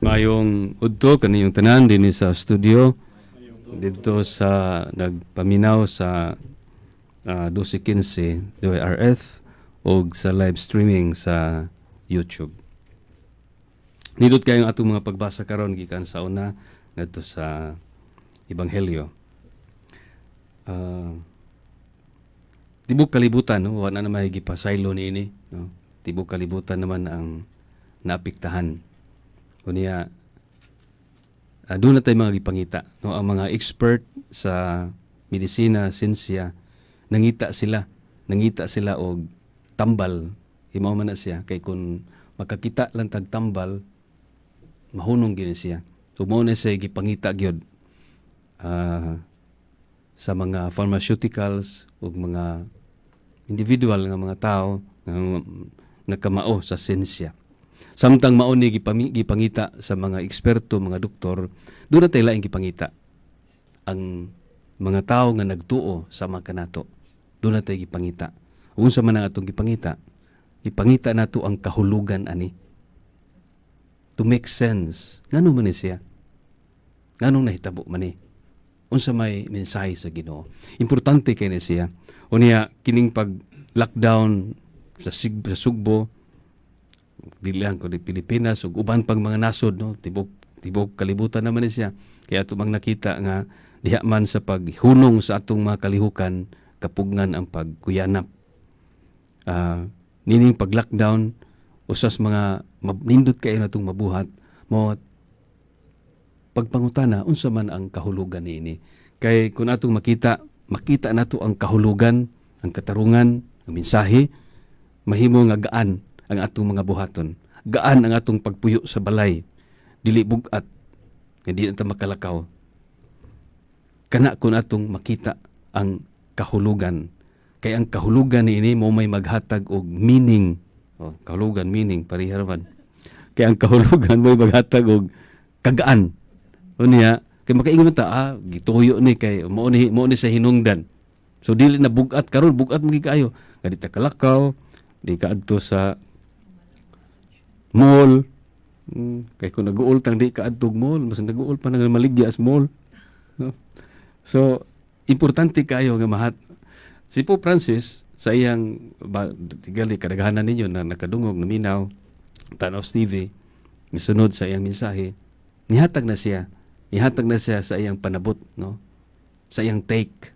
Mayong udto kaniyong tanan din sa studio dito sa nagpaminaw sa 12:15 WRF o sa live streaming sa YouTube. Nindot kayong atong mga pagbasa karon gikan sa una ngadto sa Ebanghelyo. Tibok kalibutan, no? Wala na may gipasaylo niini, no? Tibok kalibutan naman ang naapektahan. Kunya doon na tayo mga gipangita, no? Ang mga expert sa medisina, sinsya, nangita sila og tambal, himaw man na siya kay kun makakita lang tag tambal mahunong gini siya. So mao na siya gipangita gyud sa mga pharmaceuticals ug mga individual nga mga tao nga nakamao sa sinsya. Samtang mao ni gipangita sa mga eksperto, mga doktor, doon na tayo laing gipangita ang mga tao nga nagtuo sa mga kanato. Doon na tayo gipangita. Unsa man ang atong gipangita? Gipangita nato ang kahulugan ani. To make sense. Ngano man ni siya? Nganong nahitabo man ni? Unsa may mensahe sa Ginoo? Importante kay ni siya. Unya kining pag lockdown sa Sugbo, dili lang ko di Pilipinas ug uban pang mga nasod, no, tibok kalibutan naman ni siya. Kaya ato mang nakita nga diha man sa paghunong sa atong mga kalihukan kapugnan ang pagkuyanap. Nining pag lockdown usas mga nindot kay natong mabuhat mo pagpangutana unsa man ang kahulugan niini. Kay kun atong makita nato ang kahulugan, ang katarungan, ang mensahe, mahimo nga gaan ang atong mga buhaton. Gaan ang atong pagpuyo sa balay. Dili bugat. Hindi na makalakaw. Kana kung atong makita ang kahulugan. Kaya ang kahulugan niini mo may maghatag og meaning. Kahulugan, meaning, pariharaman. Kaya ang kahulugan mo may maghatag og kagaan. Unya, kay makaingon ta, gituyo ni kay mo ni sa hinungdan. So dili na bugat karon, bugat mo kayo. Kadi ta kalakaw, di kaadto sa mall. Kay kung nag-uol tang di kaadtog mall, mas nag-uol pa nang maligya as mall. No? So, importante kayo nga mahat. Si Pope Francis, sa iyang tigali kadaghanan ninyo na nakadungog, naminaw, tanaw TV, misunod sa iyang mensahe, nihatag na siya sa iyang panabot, no? Sa iyang take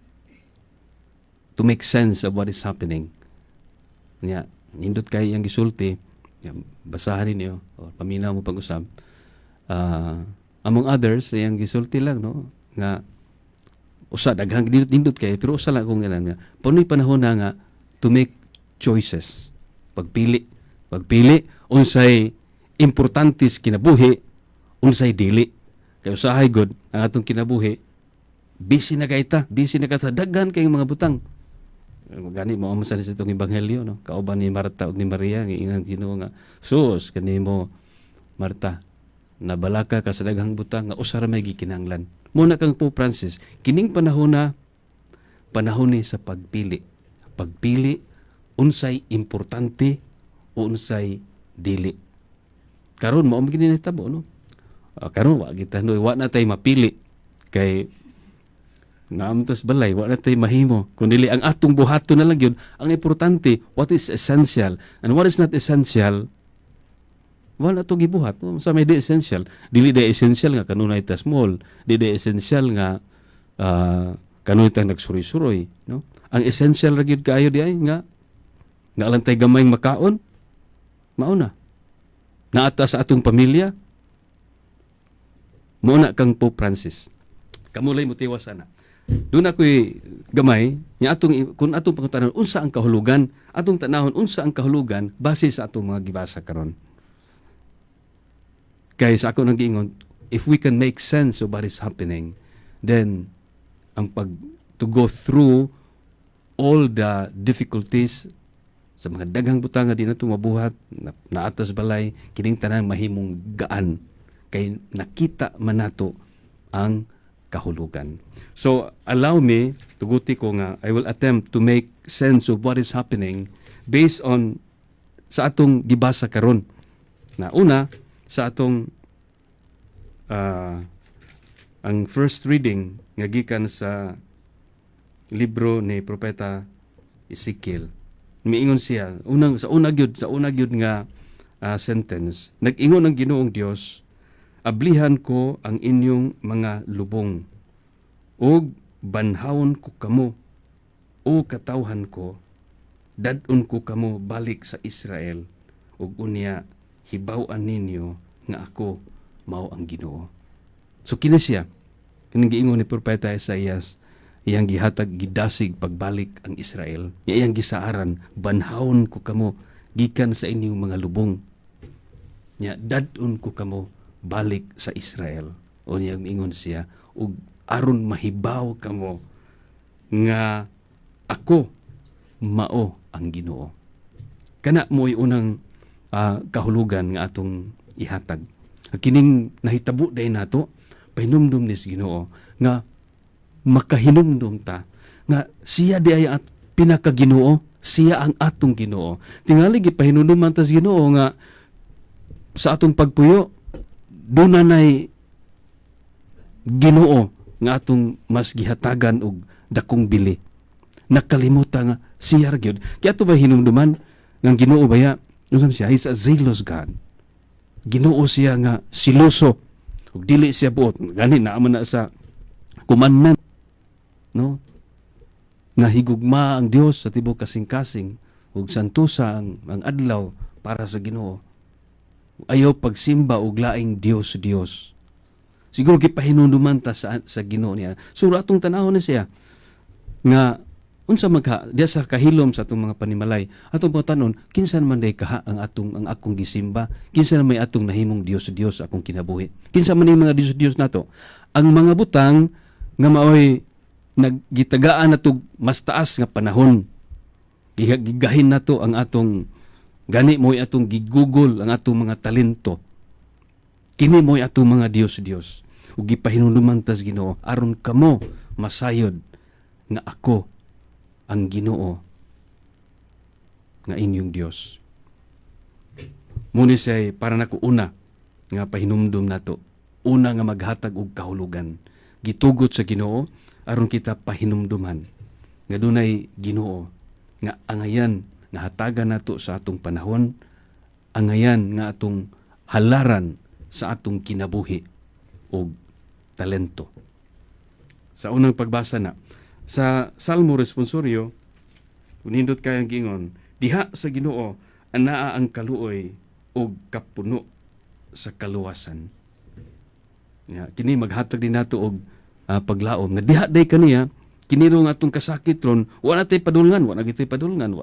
to make sense of what is happening. Nya, nindot kay iyang gisulti, basahan ninyo o paminaw mo pag-usab. Among others, iyang gisulti lang, no, nga usa daghang nindot kay pero usa lang kung nga punoy panahon na nga to make choices. Pagpili unsay importantes kinabuhi, unsay dili. Kay usahay god ang atong kinabuhi, busy na kayta daghan kay mga butang. Gani mo sa itong ebanghelyo, no, kauban ni Marta ug ni Maria nga ingang Ginoo nga sus kanimo Marta, nabalaka ka sa daghang butang nga usa ra may gikinahanglan. Muna kang Pope Francis, kining panahon ni sa pagpili unsay importante o unsay dili. Karon mo gini nahitabo, no? Karon wa kita wa na tay mapili kay naamtas balay, wa na tay mahimo kundi ang atong buhaton na lang yun ang importante. What is essential and what is not essential, wala to gibuhat. Sa may di essential, dili di essential nga kanunay ta small, di essential nga kanunay ta nagsuri-suroy, no? Ang essential ra gyud kaayo di ay nga lang tay gamayng makaon, mauna naata sa atong pamilya. Muna kang Pope Francis, kamulay mo tiwas ana. Doon ako'y gamay, kung atong pangutanan, unsa ang kahulugan, atong tanahon, unsa ang kahulugan, base sa atong mga gibasa karon. Kaya sa ako nang giingon, if we can make sense of what is happening, then, to go through all the difficulties, sa mga daghang butang nga di na ito mabuhat, na atas balay, kining tanan mahimong gaan, kay nakita man nato ang kahulugan. So, allow me, tuguti ko nga, I will attempt to make sense of what is happening based on sa atong gibasa karon. Na una sa atong ang first reading nga gikan sa libro ni propeta Ezekiel. Miingon siya sa una gyud nga sentence, nag-ingon ang Ginoong Dios, ablihan ko ang inyong mga lubong ug banhawon ko kamo o katawhan ko, dadon ko kamo balik sa Israel ug unya hibaw-an ninyo nga ako mao ang Ginoo. So kini siya kining giingon ni propeta Isaias, iyang gihatag gidasig pagbalik ang Israel. Iyang gisaaran, banhawon ko kamo gikan sa inyong mga lubong. Nya dadon ko kamo balik sa Israel. O niyang ingon siya, ug aron mahibaw kamo nga ako mao ang Ginoo. Kana mo'y unang kahulugan nga atong ihatag. Kining nahitabo day nato, pahinumdum ni Ginoo nga makahinumdum ta nga siya di ay at pinakaginoo, siya ang atong Ginoo. Tingali gipahinumduman ta sa Ginoo nga sa atong pagpuyo dunay Ginoo nga atong mas gihatagan og dakong bili. Nakalimutan nga siya ra gyud. Kaya ato ba hinumduman nga Ginoo baya? Unsa siya? He's a zealous God. Ginoo siya nga siloso. Ug dili siya buot. Gani na na sa commandment, no? Nga higugma ang Dios sa tibuok kasing-kasing ug santusa ang adlaw para sa Ginoo. Ayaw pagsimba og laing Dios. Siguro gipahinumduman ta sa Ginoo niya. So atong tanawon na siya nga unsa diya sa kahilom sa atong mga panimalay, atong pagtanon, kinsan man day kaha ang akong gisimba, kinsan may atong nahimong Dios akong kinabuhi, kinsan man yung mga Dios nato. Ang mga butang nga maoy naggitagaan nato mas taas nga panahon, gigahin nato ang atong gani mo'y atong gigugol ang atong mga talento, kini mo'y atong mga Dios ug gipahinumduman ta sa Ginoo aron kamo masayod nga ako ang Ginoo nga inyong Dios. Muni siya para nako una nga pahinumdum nato, una nga maghatag og kahulugan, gitugot sa Ginoo aron kita pahinumduman nga dunay Ginoo nga angayan nga hatagan nato sa atong panahon, angayan nga atong halaran sa atong kinabuhi og talento. Sa unang pagbasa na sa Salmo Responsorio, unindot kayang gingon, diha sa Ginoo anaa ang kaluoy o kapuno sa kaluwasan. Kini maghatag din nato og paglaom. Nga diha day kaniya, kiniro nga atong kasakit ron, wala tay padulngan, wala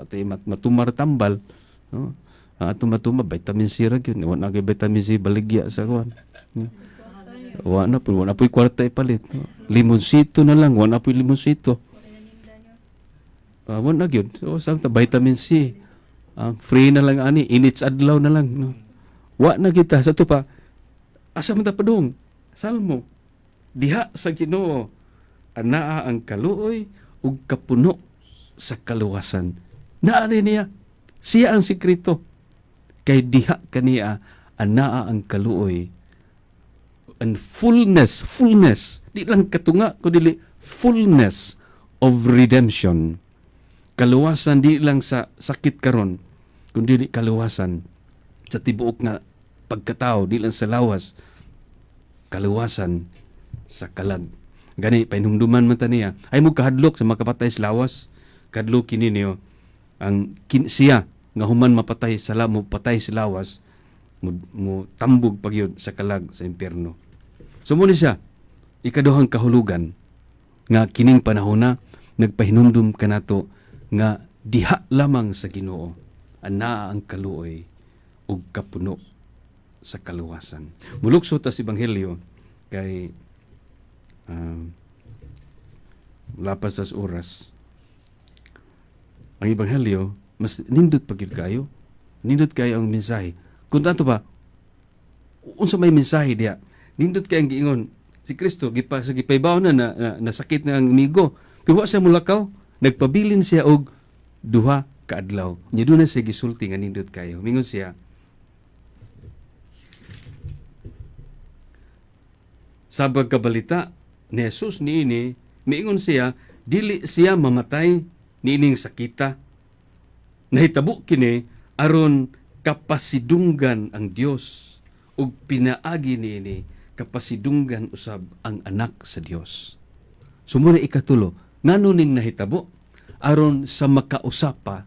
tay matumar tambal. No? Atong matuma, vitamin C ra gyud, wala kay vitamin C baligya sa kuan. Wala po kwarta ipalit. No? Limonsito na lang, wala po limonsito. Wala gyud. So, sa vitamin C, free na lang ani, inits adlaw na lang. No? Wala na kita. Sa ito pa, asa man ta padung? Salmo. Diha sa Ginoo, anaa ang kaluoy ug kapuno sa kaluwasan. Naari niya. Siya ang sikreto. Kay diha kaniya, anaa ang kaluoy and fullness, di lang katunga, kundi fullness of redemption. Kaluwasan di lang sa sakit karon, kundi kaluwasan sa tibuok nga pagkatao, di lang sa lawas, kaluwasan sa kalag. Gani, painumduman man ta niya, ay mo kahadlok sa makapatay sa lawas, kahadlok kini niyo, siya, nga human mapatay sa patay sa lawas, mo tambog pagyod sa kalag sa impyerno. So muna siya, ikaduhang kahulugan nga kining panahon na nagpahinumdum kanato nga diha lamang sa Ginoo anaa ang kaluoy ug kapuno sa kaluwasan. Mulukso ta sa Ebanghelyo kay lapas sa oras. Ang Ebanghelyo mas nindot pagid kayo. Nindot kayo ang mensahe. Kung tanto ba, unsa may mensahe diya? Nindot kay ang giingon si Kristo gipaybaw na nasakit na ang amigo. Pero wa siya mulakaw, nagpabilin siya og duha ka adlaw. Nya dunay siya gisulti nga nindot kayo. Mingon siya, Sa pagkabalita ni Jesus niini, miingon siya, dili siya mamatay niining sakita. Nahitabo kini aron kapasidunggan ang Dios ug pinaagi niini kapasidunggan usab ang anak sa Dios. Sumuna ikatulo, ngano ning nahitabo aron sa makausapa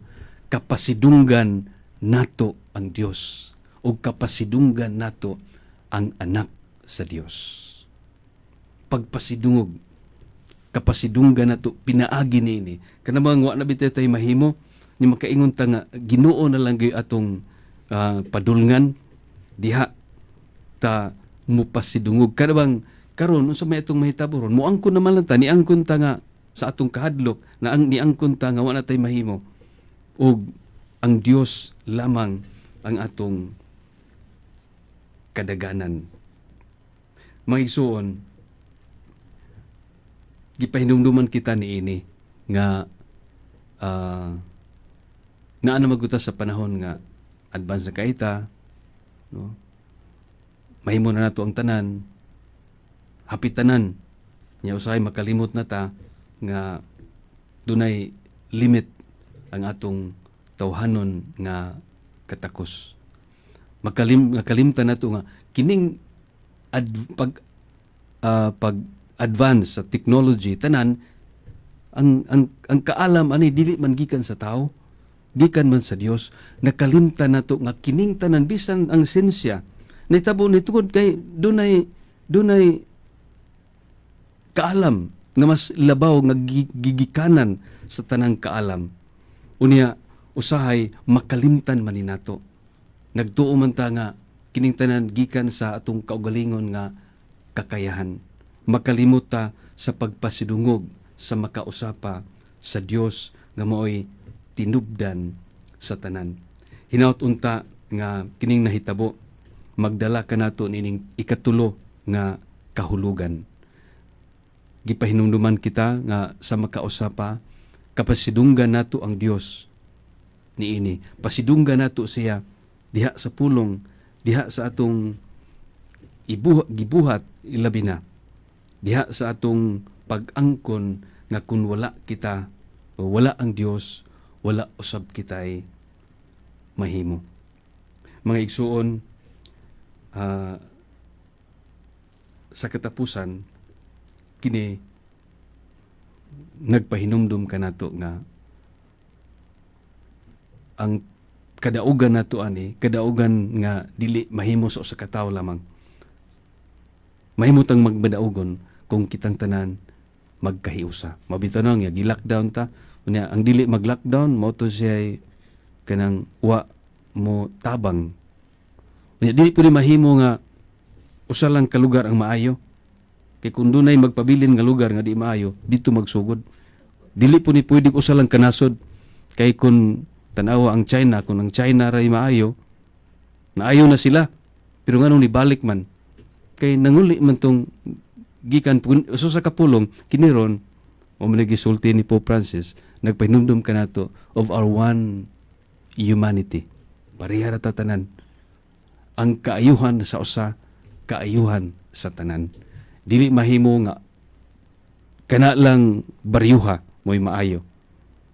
kapasidunggan nato ang Dios ug kapasidunggan nato ang anak sa Dios. Pagpasidungog, kapasidunggan nato pinaagi niini. Kanang wa na bitay tay mahimo ni makaingon ta nga Ginoo na lang gyud atong padulngan diha ta mupasidungog. Kanang karon unsa may atong mahitabo ron? Muangkon naman lang ta, niangkon ta nga sa atong kahadlok na ang niangkon ta nga wa na tay mahimo. Ug ang Dios lamang ang atong kadaganan. Mga igsoon, gipahinumduman kita niini nga naa na maguta sa panahon nga advance na kaita, no? Mahimo na nato ang tanan, hapitanan nya usahay makalimot na ta nga dunay limit ang atong tawhanon nga katakos. Makalimtan nato nga kining pag-advance sa technology tanan ang kaalam ani dili man gikan sa tao, gikan man sa Dios. Nakalimtan nato nga kining tanan bisan ang siyensya nahitabo ni tungod kay dunay kaalam nga mas labaw nga gigikanan sa tanang kaalam. Unya usahay makalimtan man ni nato. Nagtuo man ta nga kining tanan gikan sa atong kaugalingon nga kakayahan. Makalimot ta sa pagpasidungog sa makausapa sa Dios nga maoy tinubdan sa tanan. Hinaut unta nga kining nahitabo magdala kanato nining ikatulo nga kahulugan. Gipahinumduman kita nga sa makausapa kapasidunggan nato ang Dios niini. Pasidunggan nato siya diha sa pulong, diha sa atong gibuhat ilabi na, diha sa atong pag-angkon nga kung wala kita o wala ang Dios, wala usab kitay mahimo. Mga igsuon, sa katapusan kini nagpahinumdum ka nato nga ang kadaugan nato ani, kadaugan nga dili mahimo sa usa ka tawo lamang. Mahimutang magmadaugon kung kitang tanan magkahiusa. Mabitaw na nga gi-lockdown ta. Unya ang dili mag-lockdown mo to siya kanang wa mo tabang. Unya dili pud mahimo nga usa lang ka lugar ang maayo. Kay kung dunay magpabilin nga lugar nga di maayo, dito magsugod. Dili po ni pwede usa lang kanasod. Kay kung tanawa ang China, kung ang China ray maayo, naayo na sila. Pero nganong nibalik man. Kay nanguli man tong gikan uso sa kapulong kiniron o manigisulti ni Pope Francis, nagpahinumdum ka nato of our one humanity. Pareha ra ta tanan. Ang kaayuhan sa usa, kaayuhan sa tanan. Dili mahimo nga kana lang baryuha mo'y maayo.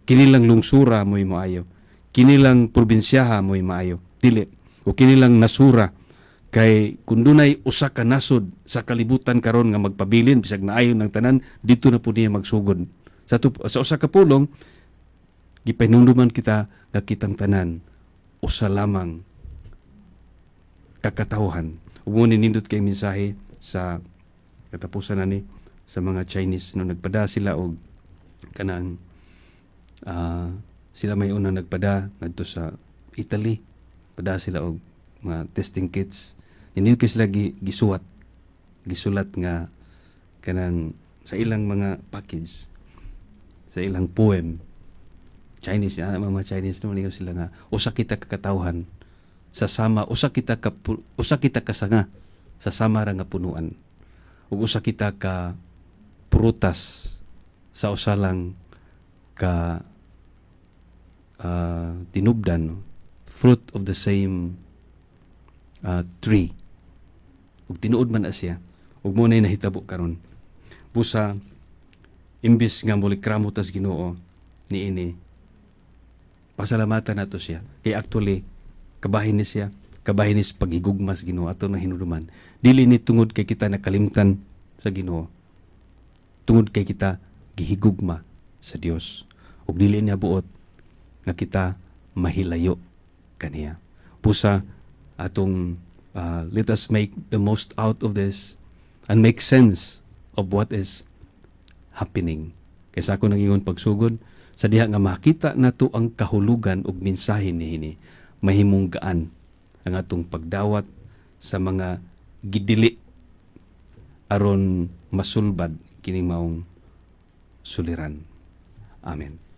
Kini lang lungsura mo'y maayo. Kini lang probinsyaha mo'y maayo. Dili. O kini lang nasura. Kay kung dunay usa ka nasod sa kalibutan karon nga magpabilin bisag naayon ng tanan, dito na po niya magsugod. Sa usa ka pulong gipahinumduman kita nga kitang tanan usa lamang kakatawhan. Ug mo nindot kay mensahe sa katapusan ani sa mga Chinese no nagpada sila og kanang sila may unang nagpada ngadto sa Italy. Pada sila og mga testing kits. Hindi ko sila gisulat nga kanang sa ilang mga package, sa ilang poem. Chinese, mga Chinese no, niyo sila nga usa kita kakatawhan sa sama, usa kita kasanga sa sama ra nga punuan. Ug usa kita ka prutas sa usa lang ka tinubdan, fruit of the same tree. Ug tinuod man na siya, ug mo nay nahitabo karon. Busa imbis nga muli kramot as Ginoo niini, pasalamatan nato siya. Kay actually kabahin ni siya, kabahin ni sa paghigugma sa Ginoo ato na hinuduman. Dili ni tungod kay kita nakalimtan sa Ginoo. Tungod kay kita gihigugma sa Dios. Ug dili niya buot nga kita mahilayo kaniya. Pusa atong let us make the most out of this and make sense of what is happening. Kaysa ako nangingon pagsugod, sa diha nga makita nato ang kahulugan ug mensahe niini, mahimong gaan ang atong pagdawat sa mga gidili aron masulbad kining maong suliran. Amen.